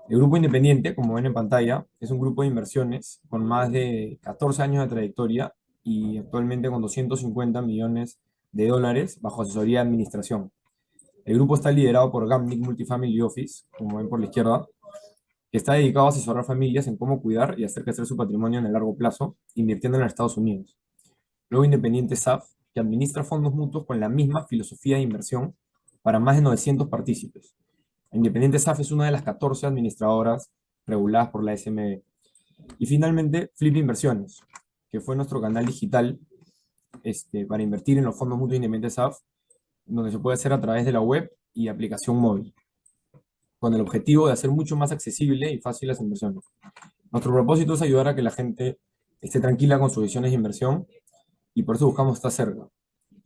El Grupo Independiente, como ven en pantalla, es un grupo de inversiones con más de 14 años de trayectoria y actualmente con 250 millones de dólares bajo asesoría de administración. El grupo está liderado por Gamnick Multifamily Office, como ven por la izquierda, que está dedicado a asesorar familias en cómo cuidar y hacer crecer su patrimonio en el largo plazo, invirtiendo en los Estados Unidos. Luego Independiente SAF, que administra fondos mutuos con la misma filosofía de inversión para más de 900 partícipes. Independiente SAF es una de las 14 administradoras reguladas por la SMB. Y finalmente, Flip Inversiones, que fue nuestro canal digital para invertir en los fondos mutuos Independiente SAF, donde se puede hacer a través de la web y aplicación móvil, con el objetivo de hacer mucho más accesible y fácil las inversiones. Nuestro propósito es ayudar a que la gente esté tranquila con sus decisiones de inversión y por eso buscamos estar cerca.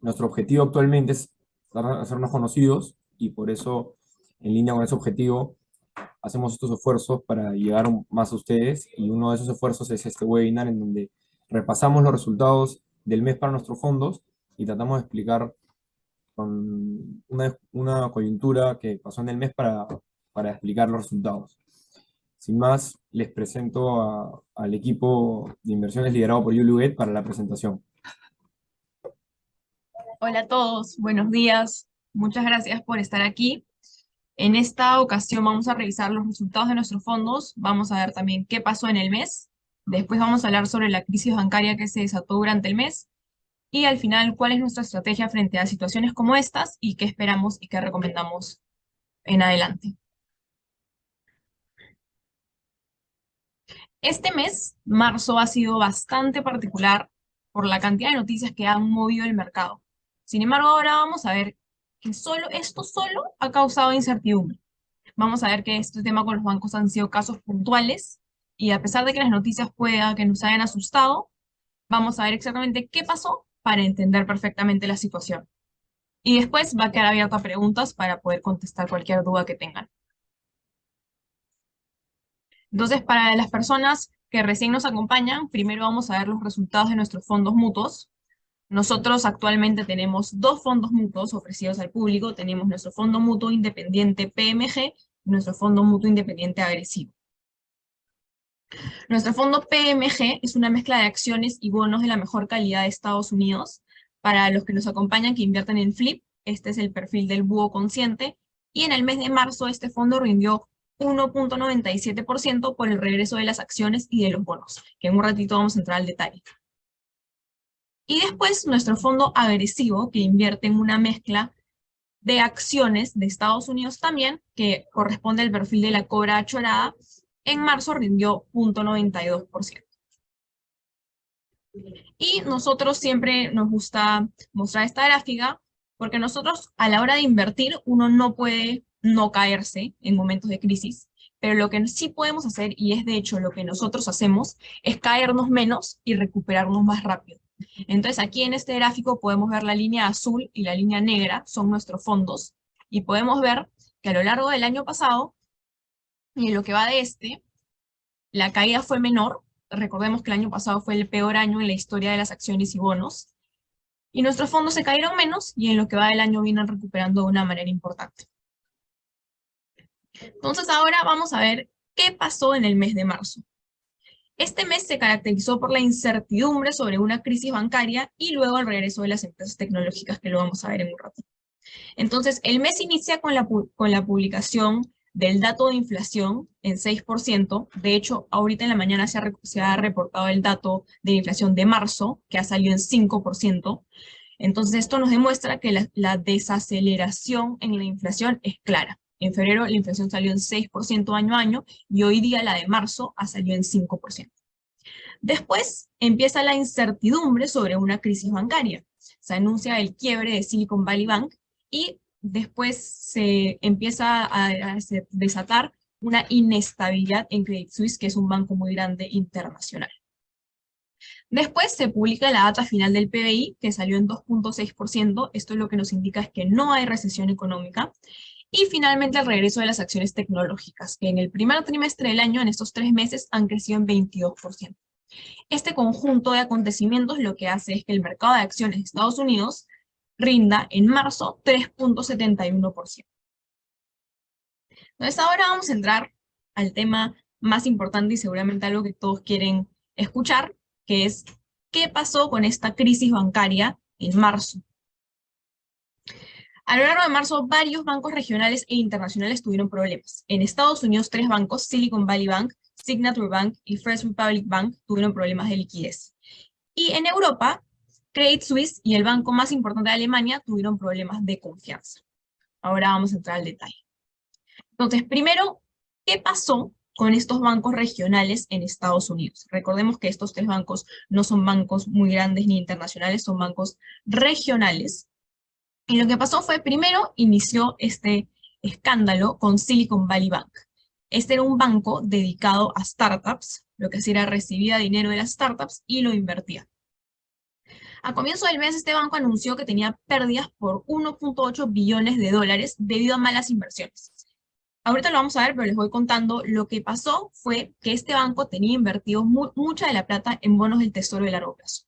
Nuestro objetivo actualmente es hacernos conocidos y por eso, en línea con ese objetivo, hacemos estos esfuerzos para llegar más a ustedes y uno de esos esfuerzos es este webinar en donde repasamos los resultados del mes para nuestros fondos y tratamos de explicar con una coyuntura que pasó en el mes para explicar los resultados. Sin más, les presento al equipo de inversiones liderado por Yuli Huguet para la presentación. Hola a todos, buenos días. Muchas gracias por estar aquí. En esta ocasión vamos a revisar los resultados de nuestros fondos, vamos a ver también qué pasó en el mes, después vamos a hablar sobre la crisis bancaria que se desató durante el mes y al final cuál es nuestra estrategia frente a situaciones como estas y qué esperamos y qué recomendamos en adelante. Este mes, marzo, ha sido bastante particular por la cantidad de noticias que han movido el mercado. Sin embargo, ahora vamos a ver que esto solo ha causado incertidumbre. Vamos a ver que este tema con los bancos han sido casos puntuales y a pesar de que las noticias pueda que nos hayan asustado, vamos a ver exactamente qué pasó para entender perfectamente la situación. Y después va a quedar abierta a preguntas para poder contestar cualquier duda que tengan. Entonces, para las personas que recién nos acompañan, primero vamos a ver los resultados de nuestros fondos mutuos. Nosotros actualmente tenemos dos fondos mutuos ofrecidos al público. Tenemos nuestro fondo mutuo independiente PMG y nuestro fondo mutuo independiente agresivo. Nuestro fondo PMG es una mezcla de acciones y bonos de la mejor calidad de Estados Unidos. Para los que nos acompañan que invierten en Flip, este es el perfil del búho consciente. Y en el mes de marzo este fondo rindió 1.97% por el regreso de las acciones y de los bonos, que en un ratito vamos a entrar al detalle. Y después nuestro fondo agresivo, que invierte en una mezcla de acciones de Estados Unidos también, que corresponde al perfil de la cobra achorada, en marzo rindió 0.92%. Y nosotros siempre nos gusta mostrar esta gráfica, porque nosotros a la hora de invertir, uno no puede no caerse en momentos de crisis, pero lo que sí podemos hacer, y es de hecho lo que nosotros hacemos, es caernos menos y recuperarnos más rápido. Entonces aquí en este gráfico podemos ver la línea azul y la línea negra, son nuestros fondos, y podemos ver que a lo largo del año pasado, y en lo que va de este, la caída fue menor. Recordemos que el año pasado fue el peor año en la historia de las acciones y bonos, y nuestros fondos se cayeron menos, y en lo que va del año vienen recuperando de una manera importante. Entonces ahora vamos a ver qué pasó en el mes de marzo. Este mes se caracterizó por la incertidumbre sobre una crisis bancaria y luego el regreso de las empresas tecnológicas, que lo vamos a ver en un rato. Entonces, el mes inicia con la publicación del dato de inflación en 6%. De hecho, ahorita en la mañana se ha reportado el dato de inflación de marzo, que ha salido en 5%. Entonces, esto nos demuestra que la desaceleración en la inflación es clara. En febrero la inflación salió en 6% año a año y hoy día la de marzo ha salido en 5%. Después empieza la incertidumbre sobre una crisis bancaria. Se anuncia el quiebre de Silicon Valley Bank y después se empieza a desatar una inestabilidad en Credit Suisse, que es un banco muy grande internacional. Después se publica la data final del PBI, que salió en 2.6%. Esto lo que nos indica es que no hay recesión económica. Y finalmente el regreso de las acciones tecnológicas, que en el primer trimestre del año, en estos 3 meses, han crecido en 22%. Este conjunto de acontecimientos lo que hace es que el mercado de acciones de Estados Unidos rinda en marzo 3.71%. Entonces ahora vamos a entrar al tema más importante y seguramente algo que todos quieren escuchar, que es ¿qué pasó con esta crisis bancaria en marzo? A lo largo de marzo, varios bancos regionales e internacionales tuvieron problemas. En Estados Unidos, 3 bancos, Silicon Valley Bank, Signature Bank y First Republic Bank, tuvieron problemas de liquidez. Y en Europa, Credit Suisse y el banco más importante de Alemania tuvieron problemas de confianza. Ahora vamos a entrar al detalle. Entonces, primero, ¿qué pasó con estos bancos regionales en Estados Unidos? Recordemos que estos 3 bancos no son bancos muy grandes ni internacionales, son bancos regionales. Y lo que pasó fue, primero, inició este escándalo con Silicon Valley Bank. Este era un banco dedicado a startups, lo que hacía era recibía dinero de las startups y lo invertía. A comienzo del mes, este banco anunció que tenía pérdidas por 1.8 billones de dólares debido a malas inversiones. Ahorita lo vamos a ver, pero les voy contando. Lo que pasó fue que este banco tenía invertido mucha de la plata en bonos del tesoro de largo plazo.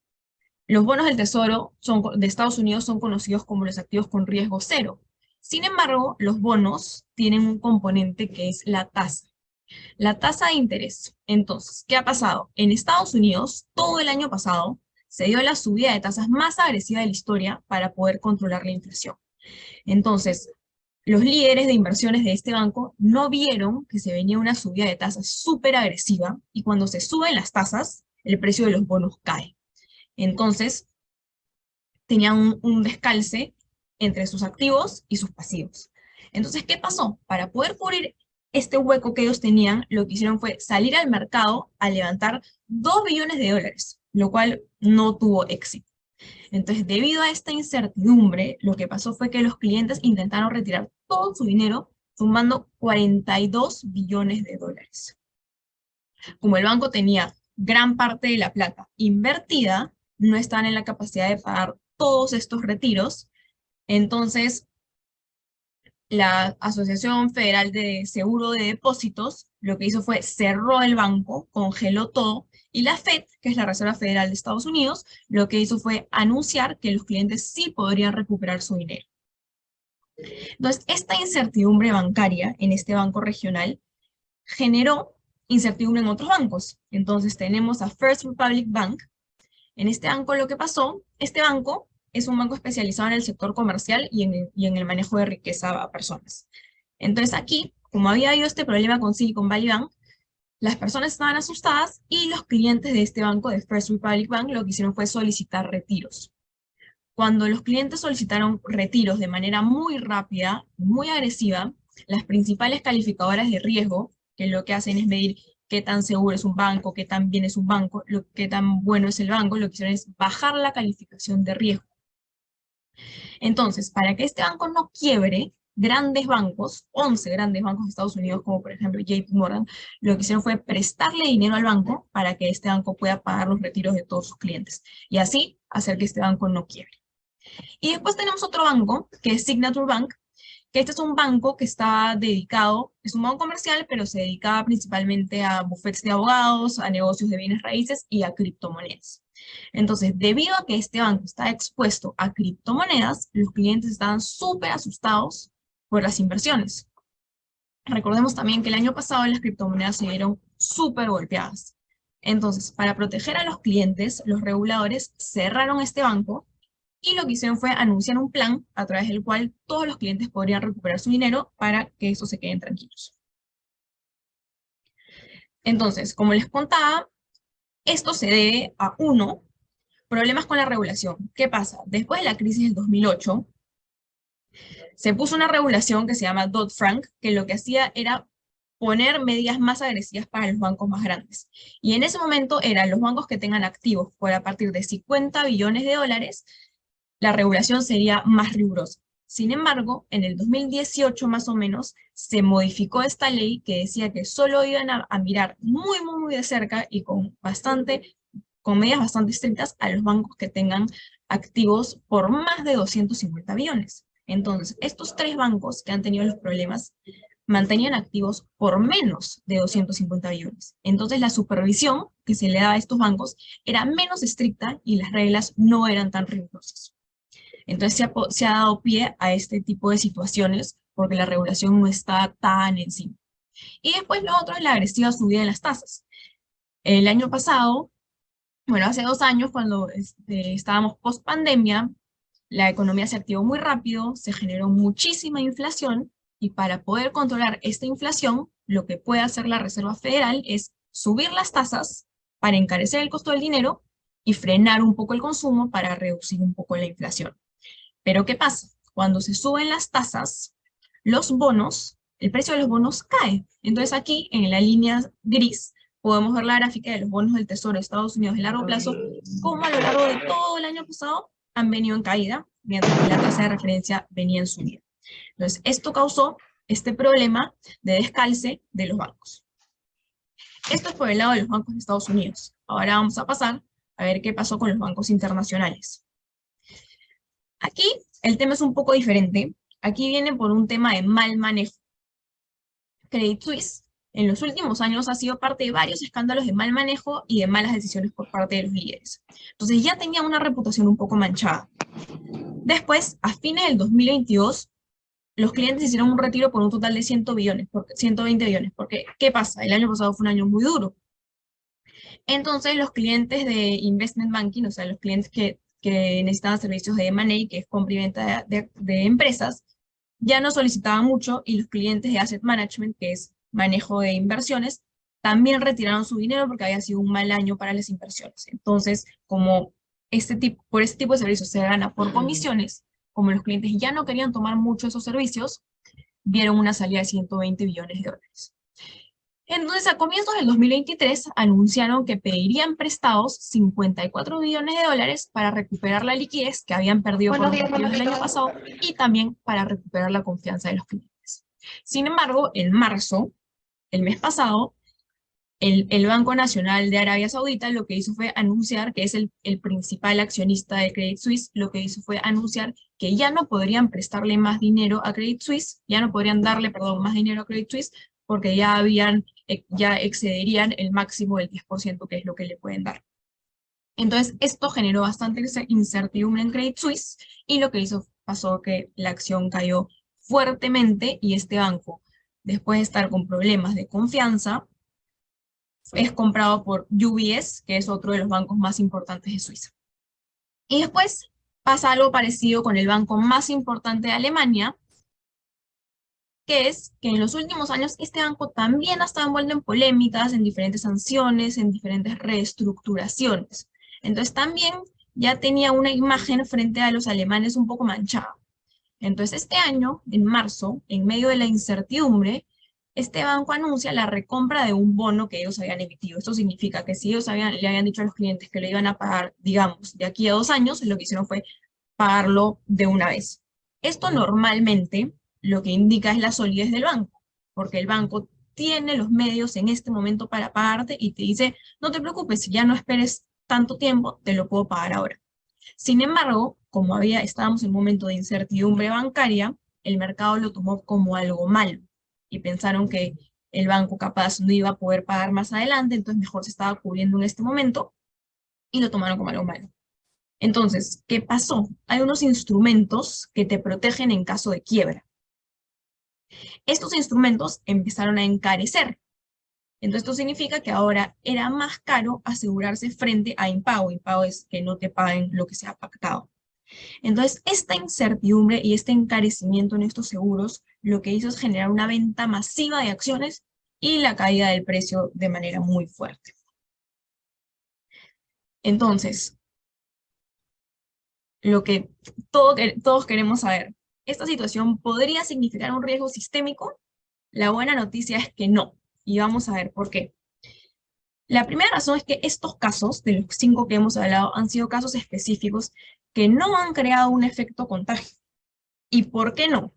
Los bonos del tesoro de Estados Unidos son conocidos como los activos con riesgo cero. Sin embargo, los bonos tienen un componente que es la tasa de interés. Entonces, ¿qué ha pasado? En Estados Unidos, todo el año pasado, se dio la subida de tasas más agresiva de la historia para poder controlar la inflación. Entonces, los líderes de inversiones de este banco no vieron que se venía una subida de tasas súper agresiva, y cuando se suben las tasas, el precio de los bonos cae. Entonces, tenían un descalce entre sus activos y sus pasivos. Entonces, ¿qué pasó? Para poder cubrir este hueco que ellos tenían, lo que hicieron fue salir al mercado a levantar 2 billones de dólares, lo cual no tuvo éxito. Entonces, debido a esta incertidumbre, lo que pasó fue que los clientes intentaron retirar todo su dinero, sumando 42 billones de dólares. Como el banco tenía gran parte de la plata invertida, no estaban en la capacidad de pagar todos estos retiros. Entonces, la Asociación Federal de Seguro de Depósitos lo que hizo fue cerró el banco, congeló todo, y la Fed, que es la Reserva Federal de Estados Unidos, lo que hizo fue anunciar que los clientes sí podrían recuperar su dinero. Entonces, esta incertidumbre bancaria en este banco regional generó incertidumbre en otros bancos. Entonces tenemos a First Republic Bank. En este banco lo que pasó, este banco es un banco especializado en el sector comercial y en el manejo de riqueza a personas. Entonces aquí, como había habido este problema con Silicon Valley Bank, las personas estaban asustadas y los clientes de este banco, de First Republic Bank, lo que hicieron fue solicitar retiros. Cuando los clientes solicitaron retiros de manera muy rápida, muy agresiva, las principales calificadoras de riesgo, que lo que hacen es medir qué tan seguro es un banco, qué tan bien es un banco, qué tan bueno es el banco, lo que hicieron es bajar la calificación de riesgo. Entonces, para que este banco no quiebre, grandes bancos, 11 grandes bancos de Estados Unidos, como por ejemplo JP Morgan, lo que hicieron fue prestarle dinero al banco para que este banco pueda pagar los retiros de todos sus clientes, y así hacer que este banco no quiebre. Y después tenemos otro banco, que es Signature Bank, que este es un banco que está dedicado, es un banco comercial, pero se dedicaba principalmente a bufetes de abogados, a negocios de bienes raíces y a criptomonedas. Entonces, debido a que este banco está expuesto a criptomonedas, los clientes estaban súper asustados por las inversiones. Recordemos también que el año pasado las criptomonedas se vieron súper golpeadas. Entonces, para proteger a los clientes, los reguladores cerraron este banco y lo que hicieron fue anunciar un plan a través del cual todos los clientes podrían recuperar su dinero para que estos se queden tranquilos. Entonces, como les contaba, esto se debe a, uno, problemas con la regulación. ¿Qué pasa? Después de la crisis del 2008, se puso una regulación que se llama Dodd-Frank, que lo que hacía era poner medidas más agresivas para los bancos más grandes. Y en ese momento eran los bancos que tengan activos por a partir de 50 billones de dólares, la regulación sería más rigurosa. Sin embargo, en el 2018 más o menos, se modificó esta ley que decía que solo iban a mirar muy de cerca y con medidas bastante estrictas a los bancos que tengan activos por más de 250 billones. Entonces, estos 3 bancos que han tenido los problemas mantenían activos por menos de 250 billones. Entonces, la supervisión que se le daba a estos bancos era menos estricta y las reglas no eran tan rigurosas. Entonces se ha dado pie a este tipo de situaciones porque la regulación no está tan encima. Y después lo otro es la agresiva subida en las tasas. El año pasado, bueno, hace 2 años, cuando estábamos post pandemia, la economía se activó muy rápido, se generó muchísima inflación, y para poder controlar esta inflación, lo que puede hacer la Reserva Federal es subir las tasas para encarecer el costo del dinero y frenar un poco el consumo para reducir un poco la inflación. Pero ¿qué pasa? Cuando se suben las tasas, los bonos, el precio de los bonos cae. Entonces aquí, en la línea gris, podemos ver la gráfica de los bonos del Tesoro de Estados Unidos de largo plazo, como a lo largo de todo el año pasado han venido en caída, mientras que la tasa de referencia venía en subida. Entonces, esto causó este problema de descalce de los bancos. Esto es por el lado de los bancos de Estados Unidos. Ahora vamos a pasar a ver qué pasó con los bancos internacionales. Aquí el tema es un poco diferente. Aquí viene por un tema de mal manejo. Credit Suisse en los últimos años ha sido parte de varios escándalos de mal manejo y de malas decisiones por parte de los líderes. Entonces ya tenía una reputación un poco manchada. Después, a fines del 2022, los clientes hicieron un retiro por un total de 120 billones. Porque, ¿qué pasa? El año pasado fue un año muy duro. Entonces, los clientes de investment banking, o sea, los clientes que necesitaban servicios de M&A, que es compra y venta de empresas, ya no solicitaban mucho, y los clientes de asset management, que es manejo de inversiones, también retiraron su dinero porque había sido un mal año para las inversiones. Entonces, como por este tipo de servicios se gana por comisiones, como los clientes ya no querían tomar mucho esos servicios, vieron una salida de 120 billones de dólares. Entonces, a comienzos del 2023, anunciaron que pedirían prestados 54 billones de dólares para recuperar la liquidez que habían perdido por los motivos del año pasado, y también para recuperar la confianza de los clientes. Sin embargo, en marzo, el mes pasado, el Banco Nacional de Arabia Saudita lo que hizo fue anunciar, que es el principal accionista de Credit Suisse, lo que hizo fue anunciar que ya no podrían prestarle más dinero a Credit Suisse, ya no podrían darle, perdón, más dinero a Credit Suisse, porque ya excederían el máximo del 10%, que es lo que le pueden dar. Entonces, esto generó bastante incertidumbre en Credit Suisse, y lo que pasó que la acción cayó fuertemente, y este banco, después de estar con problemas de confianza, es comprado por UBS, que es otro de los bancos más importantes de Suiza. Y después pasa algo parecido con el banco más importante de Alemania, que es que en los últimos años este banco también ha estado envuelto en polémicas, en diferentes sanciones, en diferentes reestructuraciones. Entonces también ya tenía una imagen frente a los alemanes un poco manchada. Entonces este año, en marzo, en medio de la incertidumbre, este banco anuncia la recompra de un bono que ellos habían emitido. Esto significa que si ellos le habían dicho a los clientes que lo iban a pagar, digamos, de aquí a 2 años, lo que hicieron fue pagarlo de una vez. Esto normalmente lo que indica es la solidez del banco, porque el banco tiene los medios en este momento para pagarte y te dice, no te preocupes, si ya no esperes tanto tiempo, te lo puedo pagar ahora. Sin embargo, como estábamos en un momento de incertidumbre bancaria, el mercado lo tomó como algo malo, y pensaron que el banco capaz no iba a poder pagar más adelante, entonces mejor se estaba cubriendo en este momento, y lo tomaron como algo malo. Entonces, ¿qué pasó? Hay unos instrumentos que te protegen en caso de quiebra. Estos instrumentos empezaron a encarecer. Entonces, esto significa que ahora era más caro asegurarse frente a impago. Impago es que no te paguen lo que se ha pactado. Entonces, esta incertidumbre y este encarecimiento en estos seguros lo que hizo es generar una venta masiva de acciones y la caída del precio de manera muy fuerte. Entonces, lo que todos queremos saber, ¿esta situación podría significar un riesgo sistémico? La buena noticia es que no, y vamos a ver por qué. La primera razón es que estos casos, de los 5 que hemos hablado, han sido casos específicos que no han creado un efecto contagio. ¿Y por qué no?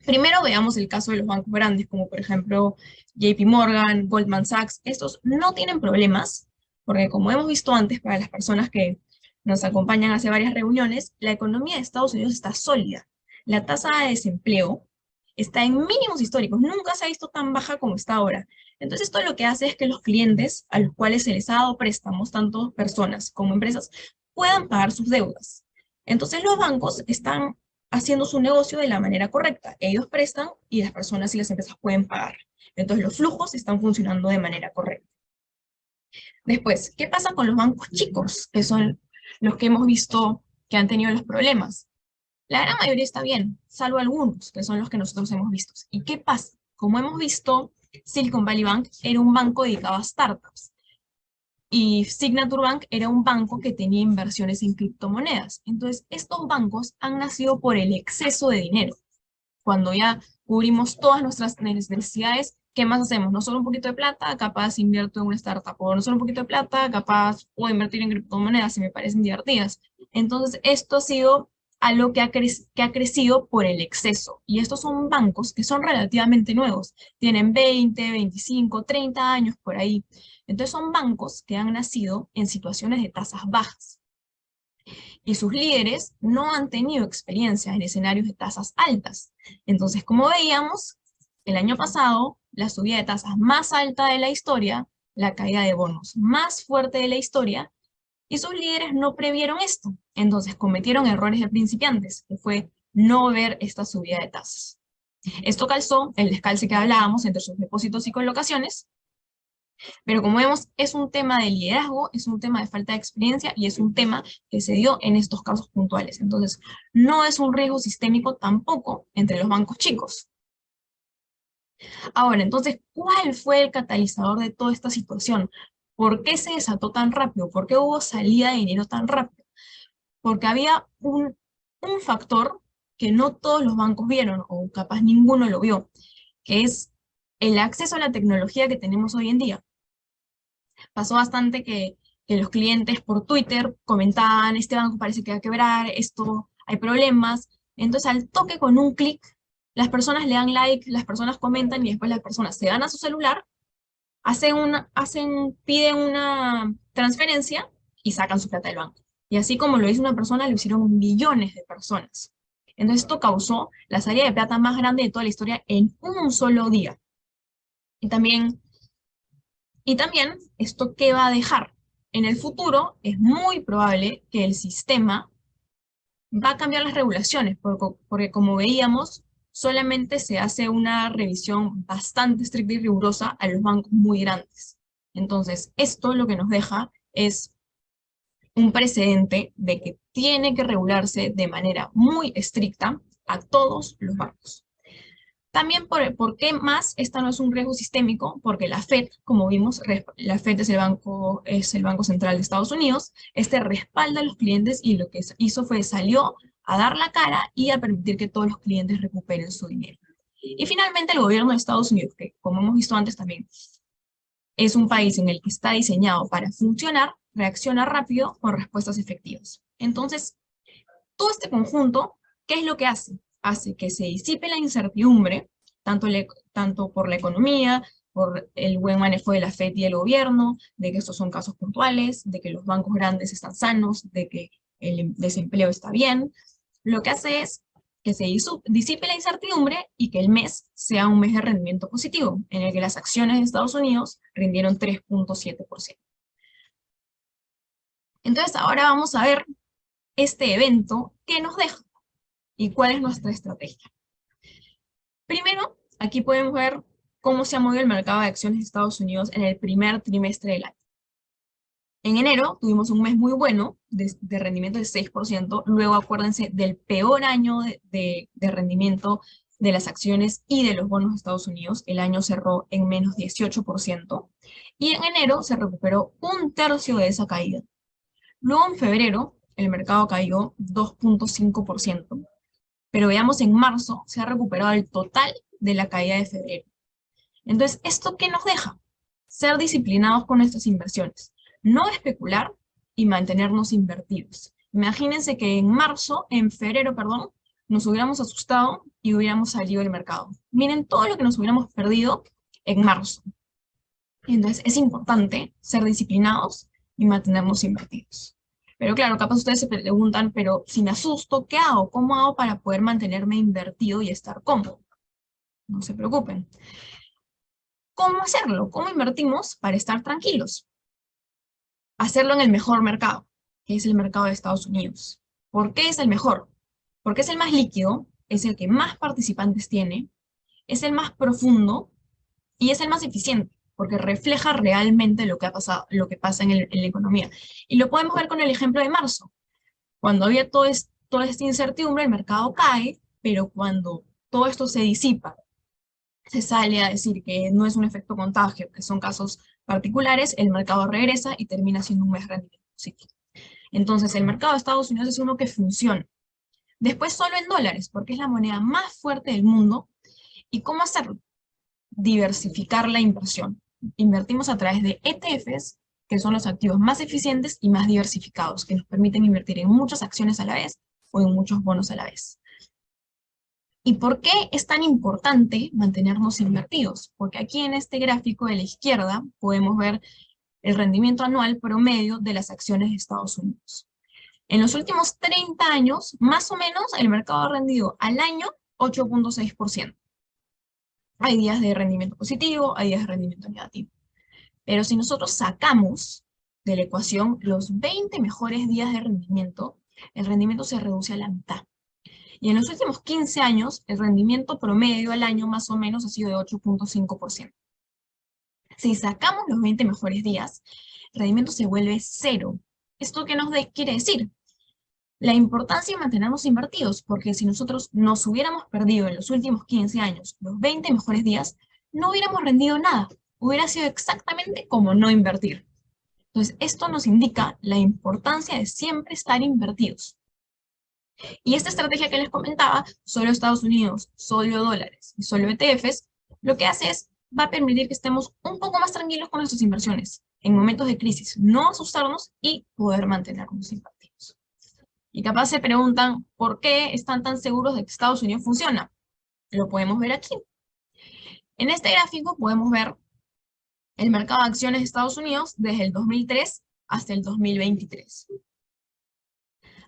Primero veamos el caso de los bancos grandes, como por ejemplo JP Morgan, Goldman Sachs. Estos no tienen problemas, porque como hemos visto antes, para las personas que nos acompañan hace varias reuniones, la economía de Estados Unidos está sólida. La tasa de desempleo está en mínimos históricos, nunca se ha visto tan baja como está ahora. Entonces esto lo que hace es que los clientes a los cuales se les ha dado préstamos, tanto personas como empresas, puedan pagar sus deudas. Entonces los bancos están haciendo su negocio de la manera correcta. Ellos prestan y las personas y las empresas pueden pagar. Entonces los flujos están funcionando de manera correcta. Después, ¿qué pasa con los bancos chicos? Que son los que hemos visto que han tenido los problemas. La gran mayoría está bien, salvo algunos, que son los que nosotros hemos visto. ¿Y qué pasa? Como hemos visto, Silicon Valley Bank era un banco dedicado a startups. Y Signature Bank era un banco que tenía inversiones en criptomonedas. Entonces, estos bancos han nacido por el exceso de dinero. Cuando ya cubrimos todas nuestras necesidades, ¿qué más hacemos? No solo un poquito de plata, capaz invierto en una startup, o no solo un poquito de plata, capaz puedo invertir en criptomonedas si me parecen divertidas. Entonces, esto ha sido algo que ha crecido por el exceso. Y estos son bancos que son relativamente nuevos. Tienen 20, 25, 30 años por ahí. Entonces son bancos que han nacido en situaciones de tasas bajas. Y sus líderes no han tenido experiencia en escenarios de tasas altas. Entonces, como veíamos, el año pasado, la subida de tasas más alta de la historia, la caída de bonos más fuerte de la historia, y sus líderes no previeron esto. Entonces cometieron errores de principiantes, que fue no ver esta subida de tasas. Esto calzó el descalce que hablábamos entre sus depósitos y colocaciones, pero como vemos, es un tema de liderazgo, es un tema de falta de experiencia y es un tema que se dio en estos casos puntuales. Entonces, no es un riesgo sistémico tampoco entre los bancos chicos. Ahora, entonces, ¿cuál fue el catalizador de toda esta situación? ¿Por qué se desató tan rápido? ¿Por qué hubo salida de dinero tan rápido? Porque había un factor que no todos los bancos vieron, o capaz ninguno lo vio, que es el acceso a la tecnología que tenemos hoy en día. Pasó bastante que los clientes por Twitter comentaban, este banco parece que va a quebrar, esto, hay problemas. Entonces al toque con un clic, las personas le dan like, las personas comentan y después las personas se van a su celular, piden una transferencia y sacan su plata del banco. Y así como lo hizo una persona, lo hicieron millones de personas. Entonces esto causó la salida de plata más grande de toda la historia en un solo día. Y también ¿esto qué va a dejar? En el futuro es muy probable que el sistema va a cambiar las regulaciones, porque como veíamos, solamente se hace una revisión bastante estricta y rigurosa a los bancos muy grandes. Entonces, esto lo que nos deja es un precedente de que tiene que regularse de manera muy estricta a todos los bancos. También por qué más esta no es un riesgo sistémico, porque la Fed, como vimos, la Fed es el banco central de Estados Unidos, este respalda a los clientes y lo que hizo fue salió a dar la cara y a permitir que todos los clientes recuperen su dinero. Y finalmente el gobierno de Estados Unidos, que como hemos visto antes también, es un país en el que está diseñado para funcionar, reacciona rápido con respuestas efectivas. Entonces, todo este conjunto, ¿qué es lo que hace? Hace que se disipe la incertidumbre, tanto por la economía, por el buen manejo de la Fed y el gobierno, de que estos son casos puntuales, de que los bancos grandes están sanos, de que el desempleo está bien. Lo que hace es que se disipe la incertidumbre y que el mes sea un mes de rendimiento positivo, en el que las acciones de Estados Unidos rindieron 3.7%. Entonces ahora vamos a ver este evento, ¿qué nos deja? ¿Y cuál es nuestra estrategia? Primero, aquí podemos ver cómo se ha movido el mercado de acciones de Estados Unidos en el primer trimestre del año. En enero tuvimos un mes muy bueno de rendimiento del 6%, luego acuérdense del peor año de rendimiento de las acciones y de los bonos de Estados Unidos, el año cerró en menos 18%, y en enero se recuperó un tercio de esa caída. Luego en febrero el mercado cayó 2.5%, pero veamos en marzo se ha recuperado el total de la caída de febrero. Entonces, ¿esto qué nos deja? Ser disciplinados con nuestras inversiones, no especular y mantenernos invertidos. Imagínense que en febrero, perdón, nos hubiéramos asustado y hubiéramos salido del mercado. Miren todo lo que nos hubiéramos perdido en marzo. Entonces, es importante ser disciplinados y mantenernos invertidos. Pero claro, capaz ustedes se preguntan, pero si me asusto, ¿qué hago? ¿Cómo hago para poder mantenerme invertido y estar cómodo? No se preocupen. ¿Cómo hacerlo? ¿Cómo invertimos para estar tranquilos? Hacerlo en el mejor mercado, que es el mercado de Estados Unidos. ¿Por qué es el mejor? Porque es el más líquido, es el que más participantes tiene, es el más profundo y es el más eficiente, porque refleja realmente lo que ha pasado, lo que pasa en la economía. Y lo podemos ver con el ejemplo de marzo. Cuando había toda esta incertidumbre, el mercado cae, pero cuando todo esto se disipa, se sale a decir que no es un efecto contagio, que son casos particulares, el mercado regresa y termina siendo un mes rendimiento positivo. Entonces, el mercado de Estados Unidos es uno que funciona. Después solo en dólares, porque es la moneda más fuerte del mundo. ¿Y cómo hacerlo? Diversificar la inversión. Invertimos a través de ETFs, que son los activos más eficientes y más diversificados, que nos permiten invertir en muchas acciones a la vez o en muchos bonos a la vez. ¿Y por qué es tan importante mantenernos invertidos? Porque aquí en este gráfico de la izquierda podemos ver el rendimiento anual promedio de las acciones de Estados Unidos. En los últimos 30 años, más o menos, el mercado ha rendido al año 8.6%. Hay días de rendimiento positivo, hay días de rendimiento negativo. Pero si nosotros sacamos de la ecuación los 20 mejores días de rendimiento, el rendimiento se reduce a la mitad. Y en los últimos 15 años, el rendimiento promedio al año más o menos ha sido de 8.5%. Si sacamos los 20 mejores días, el rendimiento se vuelve cero. ¿Esto qué nos quiere decir? La importancia de mantenernos invertidos, porque si nosotros nos hubiéramos perdido en los últimos 15 años los 20 mejores días, no hubiéramos rendido nada. Hubiera sido exactamente como no invertir. Entonces, esto nos indica la importancia de siempre estar invertidos. Y esta estrategia que les comentaba, solo Estados Unidos, solo dólares y solo ETFs, lo que hace es, va a permitir que estemos un poco más tranquilos con nuestras inversiones en momentos de crisis, no asustarnos y poder mantenernos invertidos. Y capaz se preguntan, ¿por qué están tan seguros de que Estados Unidos funciona? Lo podemos ver aquí. En este gráfico podemos ver el mercado de acciones de Estados Unidos desde el 2003 hasta el 2023.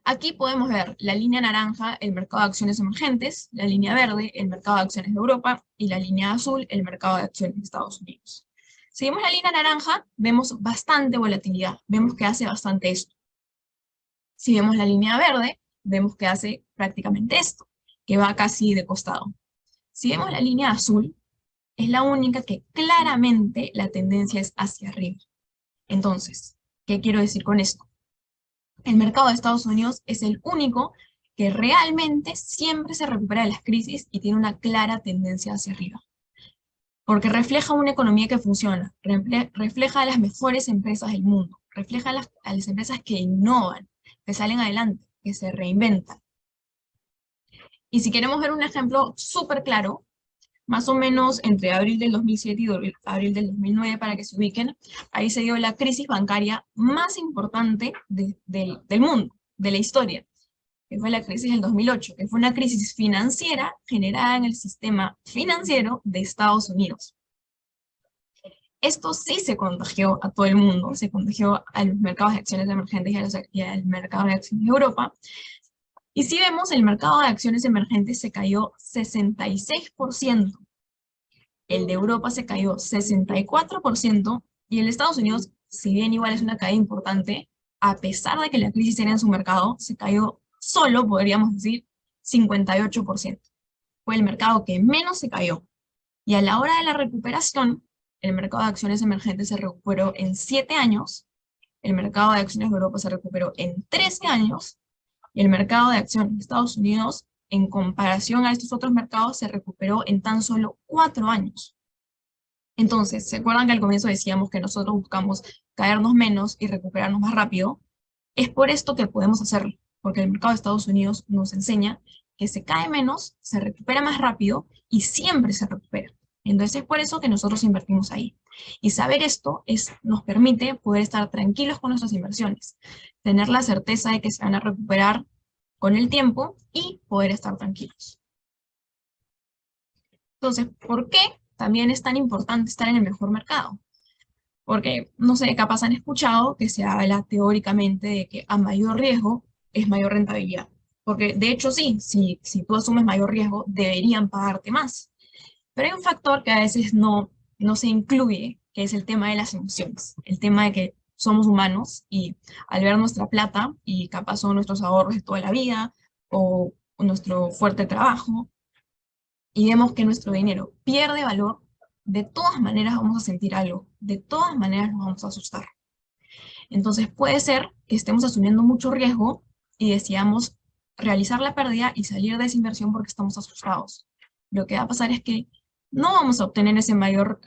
Aquí podemos ver la línea naranja, el mercado de acciones emergentes, la línea verde, el mercado de acciones de Europa, y la línea azul, el mercado de acciones de Estados Unidos. Si vemos la línea naranja, vemos bastante volatilidad, vemos que hace bastante esto. Si vemos la línea verde, vemos que hace prácticamente esto, que va casi de costado. Si vemos la línea azul, es la única que claramente la tendencia es hacia arriba. Entonces, ¿qué quiero decir con esto? El mercado de Estados Unidos es el único que realmente siempre se recupera de las crisis y tiene una clara tendencia hacia arriba. Porque refleja una economía que funciona, refleja a las mejores empresas del mundo, refleja a las empresas que innovan, que salen adelante, que se reinventan. Y si queremos ver un ejemplo súper claro, más o menos entre abril del 2007 y abril del 2009, para que se ubiquen, ahí se dio la crisis bancaria más importante del mundo, de la historia, que fue la crisis del 2008, que fue una crisis financiera generada en el sistema financiero de Estados Unidos. Esto sí se contagió a todo el mundo, se contagió a los mercados de acciones emergentes y al mercado de acciones de Europa. Y si vemos, el mercado de acciones emergentes se cayó 66%. El de Europa se cayó 64%, y el de Estados Unidos, si bien igual es una caída importante, a pesar de que la crisis era en su mercado, se cayó solo, podríamos decir, 58%. Fue el mercado que menos se cayó. Y a la hora de la recuperación, el mercado de acciones emergentes se recuperó en 7 años, el mercado de acciones de Europa se recuperó en 13 años, y el mercado de acciones de Estados Unidos, en comparación a estos otros mercados, se recuperó en tan solo 4 años. Entonces, ¿se acuerdan que al comienzo decíamos que nosotros buscamos caernos menos y recuperarnos más rápido? Es por esto que podemos hacerlo, porque el mercado de Estados Unidos nos enseña que se cae menos, se recupera más rápido y siempre se recupera. Entonces es por eso que nosotros invertimos ahí. Y saber esto nos permite poder estar tranquilos con nuestras inversiones, tener la certeza de que se van a recuperar con el tiempo y poder estar tranquilos. Entonces, ¿por qué también es tan importante estar en el mejor mercado? Porque, no sé, capaz han escuchado que se habla teóricamente de que a mayor riesgo es mayor rentabilidad. Porque de hecho sí, si tú asumes mayor riesgo, deberían pagarte más. Pero hay un factor que a veces no se incluye, que es el tema de las emociones. El tema de que somos humanos y al ver nuestra plata, y capaz son nuestros ahorros de toda la vida, o nuestro fuerte trabajo, y vemos que nuestro dinero pierde valor, de todas maneras vamos a sentir algo, de todas maneras nos vamos a asustar. Entonces puede ser que estemos asumiendo mucho riesgo y decidamos realizar la pérdida y salir de esa inversión porque estamos asustados. Lo que va a pasar es que no vamos a obtener esa mayor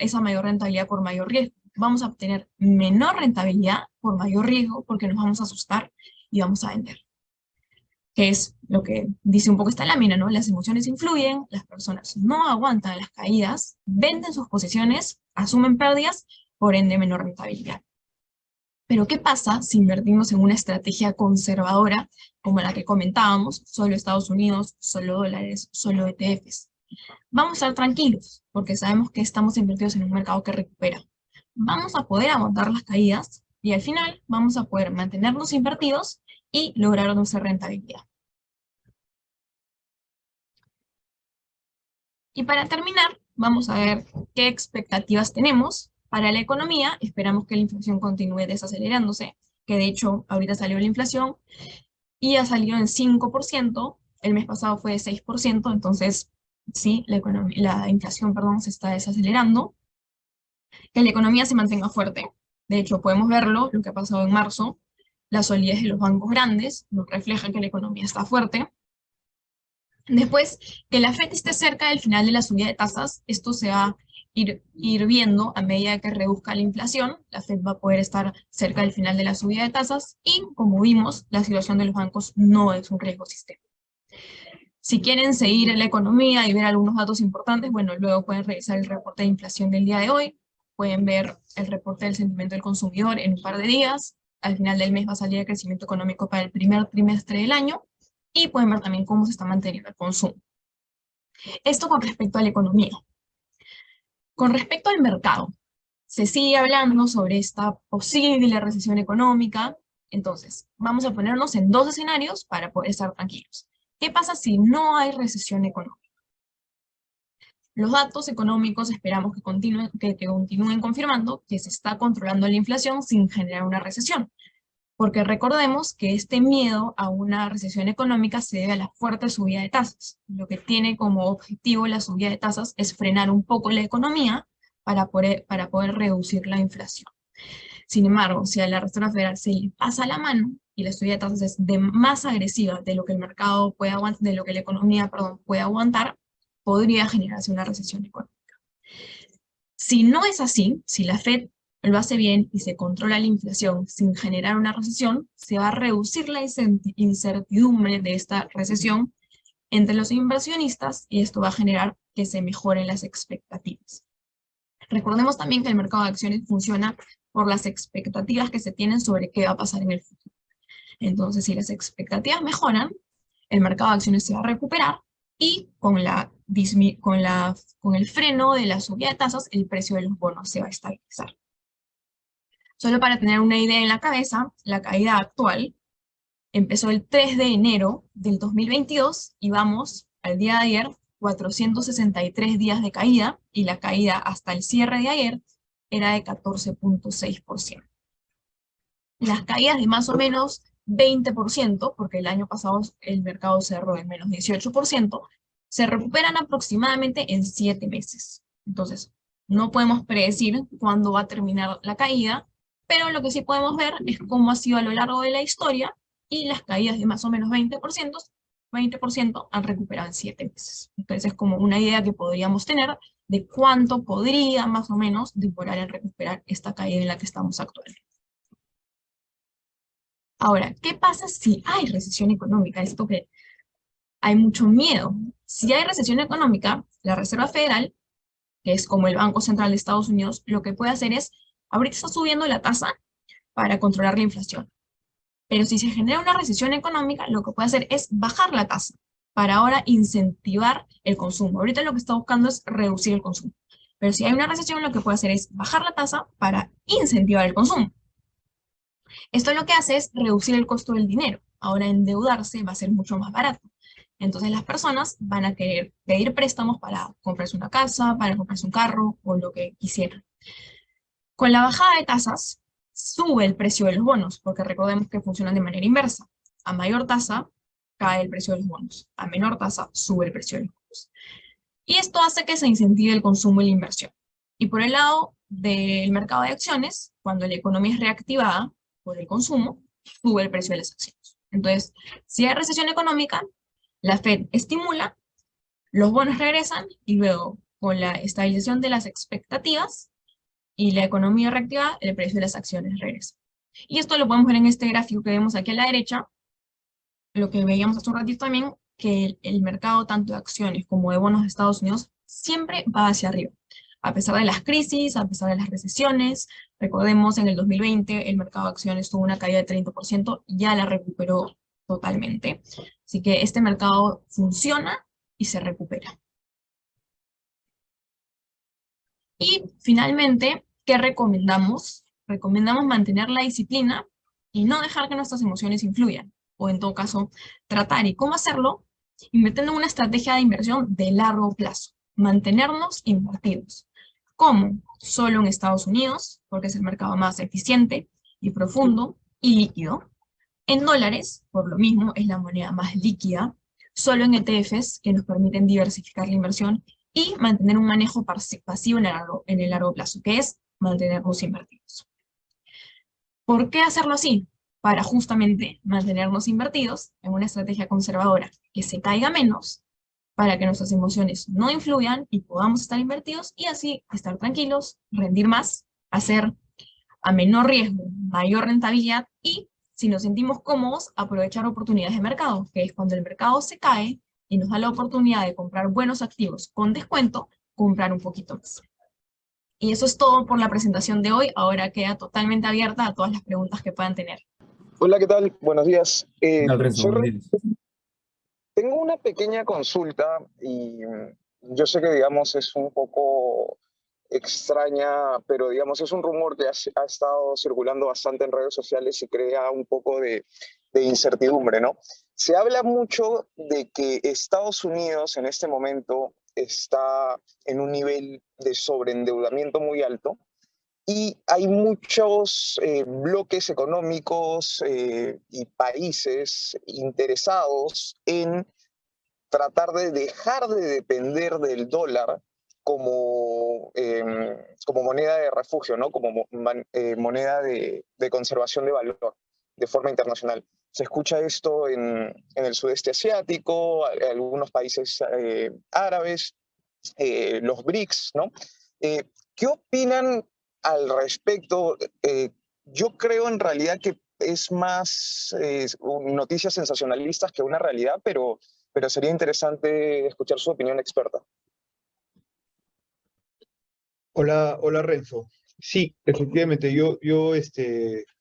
rentabilidad por mayor riesgo. Vamos a obtener menor rentabilidad por mayor riesgo porque nos vamos a asustar y vamos a vender. Que es lo que dice un poco esta lámina, ¿no? Las emociones influyen, las personas no aguantan las caídas, venden sus posiciones, asumen pérdidas, por ende menor rentabilidad. Pero ¿qué pasa si invertimos en una estrategia conservadora como la que comentábamos, solo Estados Unidos, solo dólares, solo ETFs? Vamos a estar tranquilos, porque sabemos que estamos invertidos en un mercado que recupera. Vamos a poder aguantar las caídas y al final vamos a poder mantenernos invertidos y lograr nuestra rentabilidad. Y para terminar, vamos a ver qué expectativas tenemos para la economía. Esperamos que la inflación continúe desacelerándose, que de hecho ahorita salió la inflación y ha salido en 5%, el mes pasado fue de 6%, entonces sí, la inflación, perdón, se está desacelerando. Que la economía se mantenga fuerte, de hecho podemos verlo, lo que ha pasado en marzo, la solidez de los bancos grandes nos refleja que la economía está fuerte. Después, que la FED esté cerca del final de la subida de tasas, esto se va a ir viendo a medida que reduzca la inflación, la FED va a poder estar cerca del final de la subida de tasas y, como vimos, la situación de los bancos no es un riesgo sistémico. Si quieren seguir en la economía y ver algunos datos importantes, bueno, luego pueden revisar el reporte de inflación del día de hoy, pueden ver el reporte del sentimiento del consumidor en un par de días, al final del mes va a salir el crecimiento económico para el primer trimestre del año, y pueden ver también cómo se está manteniendo el consumo. Esto con respecto a la economía. Con respecto al mercado, se sigue hablando sobre esta posible recesión económica, entonces vamos a ponernos en dos escenarios para poder estar tranquilos. ¿Qué pasa si no hay recesión económica? Los datos económicos esperamos que continúen confirmando que se está controlando la inflación sin generar una recesión. Porque recordemos que este miedo a una recesión económica se debe a la fuerte subida de tasas. Lo que tiene como objetivo la subida de tasas es frenar un poco la economía para poder reducir la inflación. Sin embargo, si a la Reserva Federal se le pasa la mano y la subida de tasas es más agresiva de lo que el mercado puede aguantar, de lo que la economía, perdón, puede aguantar, podría generarse una recesión económica. Si no es así, si la Fed lo hace bien y se controla la inflación sin generar una recesión, se va a reducir la incertidumbre de esta recesión entre los inversionistas y esto va a generar que se mejoren las expectativas. Recordemos también que el mercado de acciones funciona por las expectativas que se tienen sobre qué va a pasar en el futuro. Entonces, si las expectativas mejoran, el mercado de acciones se va a recuperar y con el freno de la subida de tasas, el precio de los bonos se va a estabilizar. Solo para tener una idea en la cabeza, la caída actual empezó el 3 de enero del 2022 y vamos al día de ayer 463 días de caída y la caída hasta el cierre de ayer era de 14.6%. Las caídas de más o menos 20%, porque el año pasado el mercado cerró en menos 18%, se recuperan aproximadamente en 7 meses. Entonces, no podemos predecir cuándo va a terminar la caída, pero lo que sí podemos ver es cómo ha sido a lo largo de la historia y las caídas de más o menos 20% han recuperado en 7 meses. Entonces es como una idea que podríamos tener de cuánto podría más o menos demorar en recuperar esta caída en la que estamos actualmente. Ahora, ¿qué pasa si hay recesión económica? Esto que hay mucho miedo. Si hay recesión económica, la Reserva Federal, que es como el Banco Central de Estados Unidos, lo que puede hacer es, ahorita está subiendo la tasa para controlar la inflación. Pero si se genera una recesión económica, lo que puede hacer es bajar la tasa para ahora incentivar el consumo. Ahorita lo que está buscando es reducir el consumo. Pero si hay una recesión, lo que puede hacer es bajar la tasa para incentivar el consumo. Esto lo que hace es reducir el costo del dinero. Ahora endeudarse va a ser mucho más barato. Entonces las personas van a querer pedir préstamos para comprarse una casa, para comprarse un carro o lo que quisieran. Con la bajada de tasas, sube el precio de los bonos, porque recordemos que funcionan de manera inversa. A mayor tasa, cae el precio de los bonos. A menor tasa, sube el precio de los bonos. Y esto hace que se incentive el consumo y la inversión. Y por el lado del mercado de acciones, cuando la economía es reactivada por el consumo, sube el precio de las acciones. Entonces, si hay recesión económica, la Fed estimula, los bonos regresan y luego, con la estabilización de las expectativas y la economía reactivada, el precio de las acciones regresa. Y esto lo podemos ver en este gráfico que vemos aquí a la derecha, lo que veíamos hace un ratito también, que el mercado tanto de acciones como de bonos de Estados Unidos siempre va hacia arriba. A pesar de las crisis, a pesar de las recesiones, recordemos en el 2020 el mercado de acciones tuvo una caída de 30%, ya la recuperó totalmente. Así que este mercado funciona y se recupera. Y finalmente, ¿qué recomendamos? Recomendamos mantener la disciplina y no dejar que nuestras emociones influyan, o en todo caso, tratar. ¿Y cómo hacerlo? Invirtiendo en una estrategia de inversión de largo plazo, mantenernos invertidos. ¿Cómo? Solo en Estados Unidos, porque es el mercado más eficiente y profundo y líquido. En dólares, por lo mismo, es la moneda más líquida. Solo en ETFs, que nos permiten diversificar la inversión y mantener un manejo pasivo en el largo plazo, que es mantenernos invertidos. ¿Por qué hacerlo así? Para justamente mantenernos invertidos en una estrategia conservadora que se caiga menos, para que nuestras emociones no influyan y podamos estar invertidos y así estar tranquilos, rendir más, hacer a menor riesgo, mayor rentabilidad y, si nos sentimos cómodos, aprovechar oportunidades de mercado, que es cuando el mercado se cae y nos da la oportunidad de comprar buenos activos con descuento, comprar un poquito más. Y eso es todo por la presentación de hoy. Ahora queda totalmente abierta a todas las preguntas que puedan tener. Hola, ¿qué tal? Buenos días. ¿Qué tal, Renzo? Soy Buenos Re- días. Tengo una pequeña consulta y yo sé que, digamos, es un poco extraña, pero, digamos, es un rumor que ha estado circulando bastante en redes sociales y crea un poco de incertidumbre, ¿no? Se habla mucho de que Estados Unidos en este momento está en un nivel de sobreendeudamiento muy alto y hay muchos bloques económicos y países interesados en tratar de dejar de depender del dólar como moneda de refugio, ¿no? Como moneda de conservación de valor de forma internacional. Se escucha esto en el sudeste asiático, algunos países árabes, los BRICS, ¿no? ¿Qué opinan al respecto? Yo creo en realidad que es más noticias sensacionalistas que una realidad, pero sería interesante escuchar su opinión experta. Hola Renzo. Sí, efectivamente, yo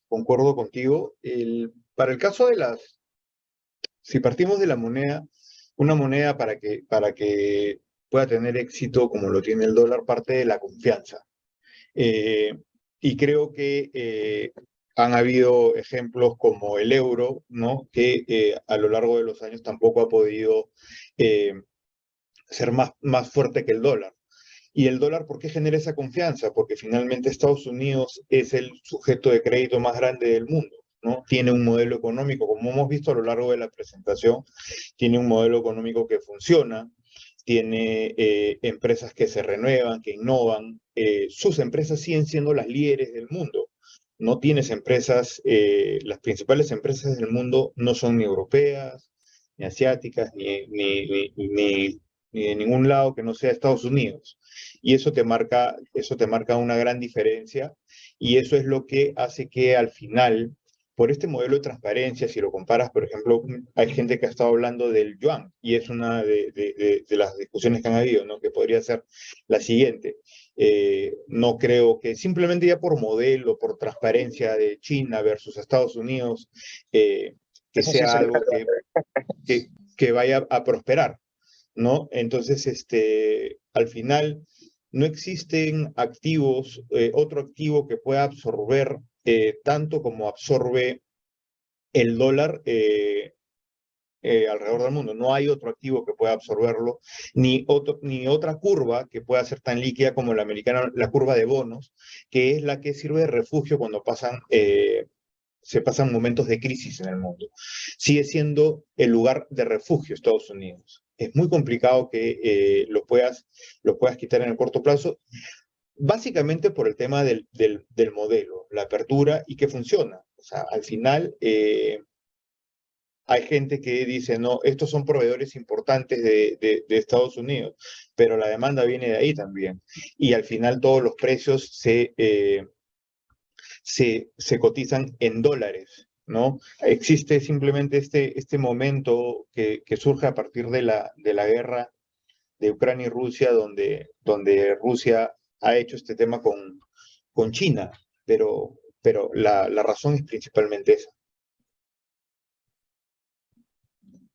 concuerdo contigo. Para el caso si partimos de la moneda, una moneda para que pueda tener éxito como lo tiene el dólar, parte de la confianza. Eh, y creo que han habido ejemplos como el euro, ¿no? Que a lo largo de los años tampoco ha podido eh, ser más fuerte que el dólar. ¿Y el dólar por qué genera esa confianza? Porque finalmente Estados Unidos es el sujeto de crédito más grande del mundo, ¿no? Tiene un modelo económico, como hemos visto a lo largo de la presentación, tiene un modelo económico que funciona, tiene empresas que se renuevan, que innovan. Sus empresas siguen siendo las líderes del mundo. No tienes empresas, las principales empresas del mundo no son ni europeas, ni asiáticas, ni de ningún lado que no sea Estados Unidos. Y eso te marca una gran diferencia y eso es lo que hace que al final, por este modelo de transparencia, si lo comparas, por ejemplo, hay gente que ha estado hablando del yuan y es una de las discusiones que han habido, ¿no? Que podría ser la siguiente. No creo que simplemente ya por modelo, por transparencia de China versus Estados Unidos, que Eso sí sea sería algo que vaya a prosperar, ¿no? Entonces, al final no existen activos, otro activo que pueda absorber tanto como absorbe el dólar alrededor del mundo. No hay otro activo que pueda absorberlo, ni otra curva que pueda ser tan líquida como la americana, la curva de bonos, que es la que sirve de refugio cuando pasan se pasan momentos de crisis en el mundo. Sigue siendo el lugar de refugio Estados Unidos. Es muy complicado que lo puedas quitar en el corto plazo, básicamente por el tema del modelo, la apertura y que funciona. O sea, al final hay gente que dice, no, estos son proveedores importantes de Estados Unidos, pero la demanda viene de ahí también. Y al final todos los precios se cotizan en dólares, ¿no? Existe simplemente este momento que surge a partir de la guerra de Ucrania y Rusia, donde Rusia ha hecho este tema con China, pero la razón es principalmente esa.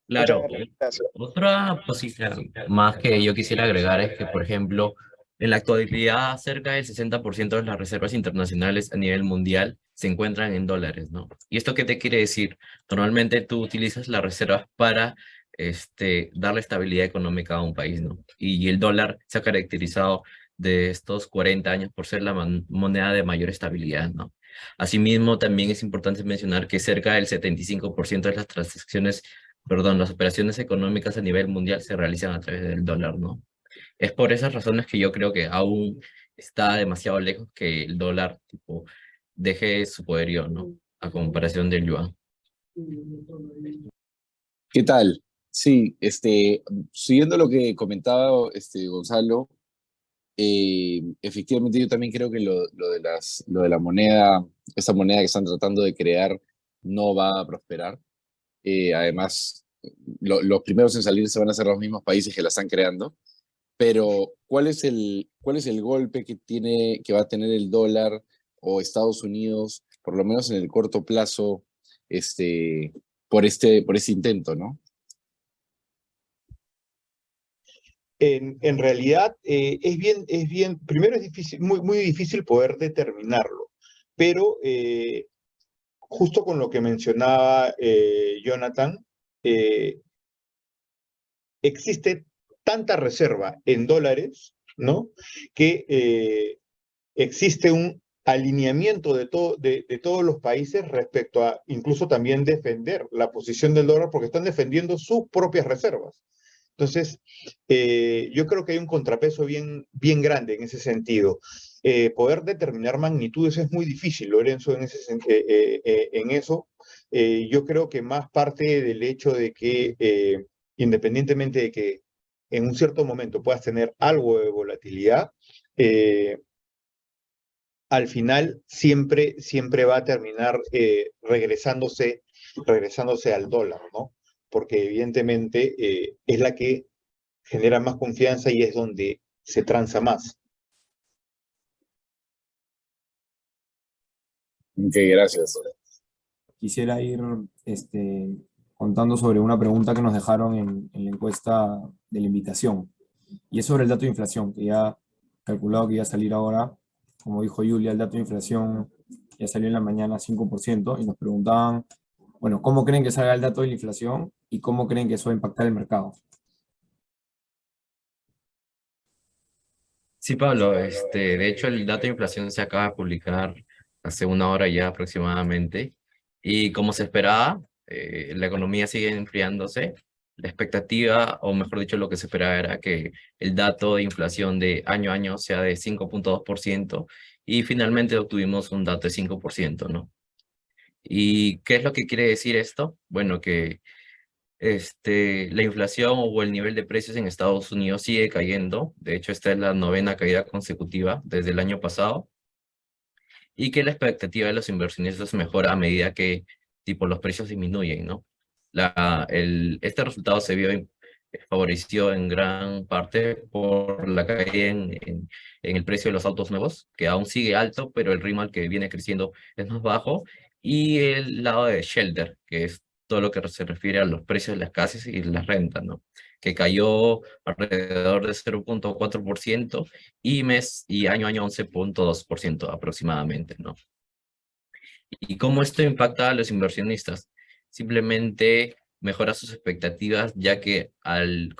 Muchas Claro, gracias. otra posición más que yo quisiera agregar es que, por ejemplo, en la actualidad cerca del 60% de las reservas internacionales a nivel mundial se encuentran en dólares, ¿no? ¿Y esto qué te quiere decir? Normalmente tú utilizas las reservas para darle estabilidad económica a un país, ¿no? Y el dólar se ha caracterizado de estos 40 años por ser la moneda de mayor estabilidad, ¿no? Asimismo, también es importante mencionar que cerca del 75% de las transacciones, perdón, las operaciones económicas a nivel mundial se realizan a través del dólar, ¿no? Es por esas razones que yo creo que aún está demasiado lejos que el dólar tipo, deje su poderío, ¿no? A comparación del yuan. ¿Qué tal? Sí, siguiendo lo que comentaba Gonzalo, efectivamente yo también creo que lo de la moneda, esa moneda que están tratando de crear no va a prosperar. Además, los primeros en salir se van a ser los mismos países que la están creando. Pero, cuál es el golpe que va a tener el dólar o Estados Unidos, por lo menos en el corto plazo, este, por este intento, ¿no? En realidad, primero es difícil, muy difícil poder determinarlo, pero justo con lo que mencionaba Jonathan, eh, existe tanta reserva en dólares, ¿no? Que existe un alineamiento de todos los países respecto a incluso también defender la posición del dólar porque están defendiendo sus propias reservas. Entonces, yo creo que hay un contrapeso bien grande en ese sentido. Poder determinar magnitudes es muy difícil, Lorenzo, en eso. Yo creo que más parte del hecho de que, independientemente de que en un cierto momento puedas tener algo de volatilidad, al final siempre va a terminar regresándose al dólar, ¿no? Porque evidentemente es la que genera más confianza y es donde se transa más. Ok, gracias. Quisiera ir contando sobre una pregunta que nos dejaron en la encuesta de la invitación, y es sobre el dato de inflación, que ya calculado que iba a salir ahora. Como dijo Julia, el dato de inflación ya salió en la mañana 5%, y nos preguntaban, bueno, ¿cómo creen que salga el dato de la inflación y cómo creen que eso va a impactar el mercado? Sí, Pablo, de hecho el dato de inflación se acaba de publicar hace una hora ya aproximadamente y como se esperaba, la economía sigue enfriándose. La expectativa, o mejor dicho, lo que se esperaba era que el dato de inflación de año a año sea de 5,2% y finalmente obtuvimos un dato de 5%, ¿no? ¿Y qué es lo que quiere decir esto? Bueno, que la inflación o el nivel de precios en Estados Unidos sigue cayendo. De hecho, esta es la novena caída consecutiva desde el año pasado. Y que la expectativa de los inversionistas mejora a medida que tipo, los precios disminuyen, ¿no? Este resultado se vio favorecido en gran parte por la caída en el precio de los autos nuevos, que aún sigue alto, pero el ritmo al que viene creciendo es más bajo. Y el lado de Shelter, que es todo lo que se refiere a los precios de las casas y las rentas, ¿no? Que cayó alrededor de 0,4% y año a año 11,2% aproximadamente, ¿no? ¿Y cómo esto impacta a los inversionistas? Simplemente mejora sus expectativas, ya que al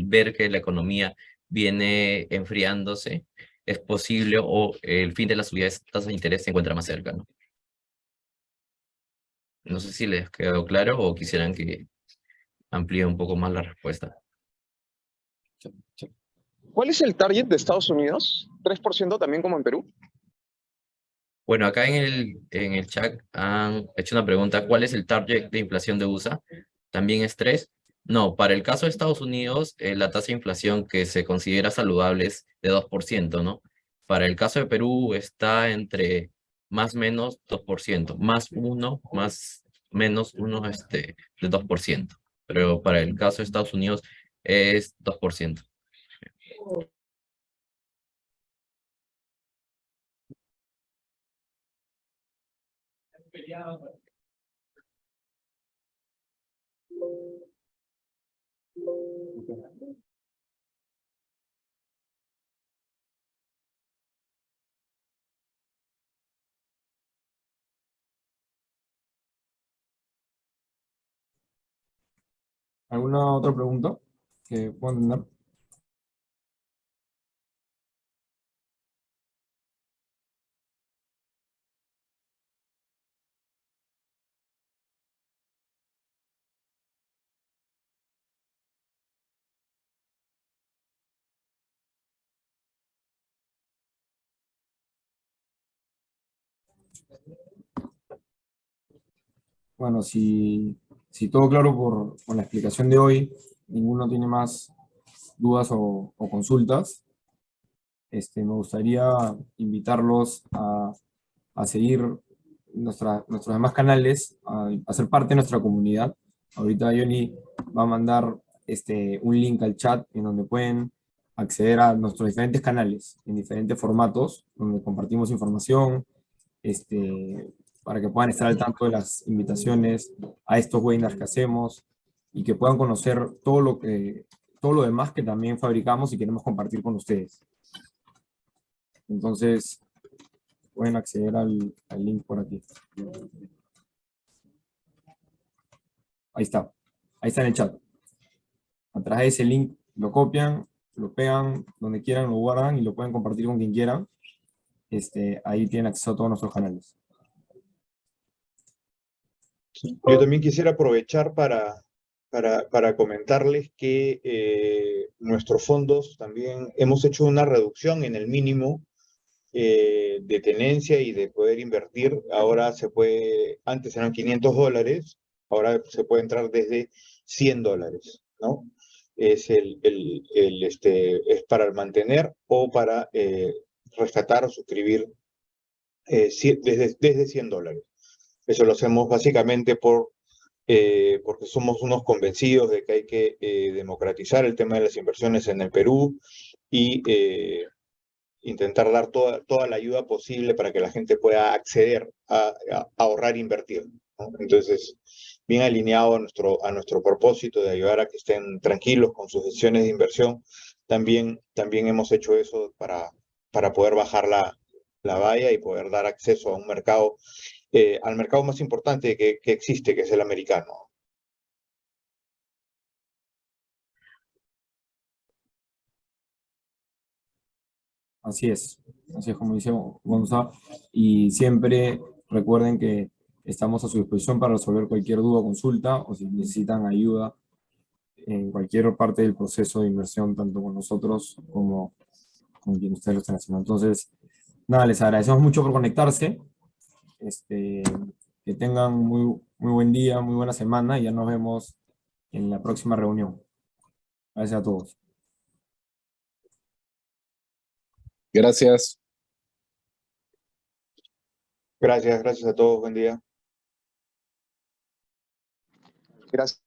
ver que la economía viene enfriándose, es posible o el fin de la subida de tasas de interés se encuentra más cerca, ¿no? No sé si les quedó claro o quisieran que amplíe un poco más la respuesta. ¿Cuál es el target de Estados Unidos? ¿3% también como en Perú? Bueno, acá en el chat han hecho una pregunta, ¿cuál es el target de inflación de USA? ¿También es 3? No, para el caso de Estados Unidos, la tasa de inflación que se considera saludable es de 2%, ¿no? Para el caso de Perú está entre más menos 2%, más uno, más menos uno, de 2%. Pero para el caso de Estados Unidos es 2%. ¿Alguna otra pregunta que puedan tener? Bueno, si todo claro por la explicación de hoy, ninguno tiene más dudas o consultas, me gustaría invitarlos a seguir nuestros demás canales, a ser parte de nuestra comunidad. Ahorita Johnny va a mandar un link al chat en donde pueden acceder a nuestros diferentes canales, en diferentes formatos, donde compartimos información, para que puedan estar al tanto de las invitaciones a estos webinars que hacemos y que puedan conocer todo lo demás que también fabricamos y queremos compartir con ustedes. Entonces, pueden acceder al link por aquí. Ahí está. Ahí está en el chat. A través de ese link lo copian, lo pegan donde quieran, lo guardan y lo pueden compartir con quien quieran. Ahí tienen acceso a todos nuestros canales. Yo también quisiera aprovechar para comentarles que nuestros fondos también hemos hecho una reducción en el mínimo de tenencia y de poder invertir. Ahora se puede, antes eran $500, ahora se puede entrar desde $100, ¿no? Es para mantener o para rescatar o suscribir desde $100. Eso lo hacemos básicamente porque somos unos convencidos de que hay que democratizar el tema de las inversiones en el Perú y intentar dar toda la ayuda posible para que la gente pueda acceder a ahorrar e invertir, ¿no? Entonces, bien alineado a nuestro propósito de ayudar a que estén tranquilos con sus decisiones de inversión, también hemos hecho eso para poder bajar la valla y poder dar acceso a un mercado, al mercado más importante que existe, que es el americano. Así es como dice Gonza. Y siempre recuerden que estamos a su disposición para resolver cualquier duda o consulta, o si necesitan ayuda en cualquier parte del proceso de inversión, tanto con nosotros como con quien ustedes lo están haciendo. Entonces, nada, les agradecemos mucho por conectarse. Que tengan muy buen día, muy buena semana y ya nos vemos en la próxima reunión. Gracias a todos. Gracias. Gracias a todos, buen día. Gracias.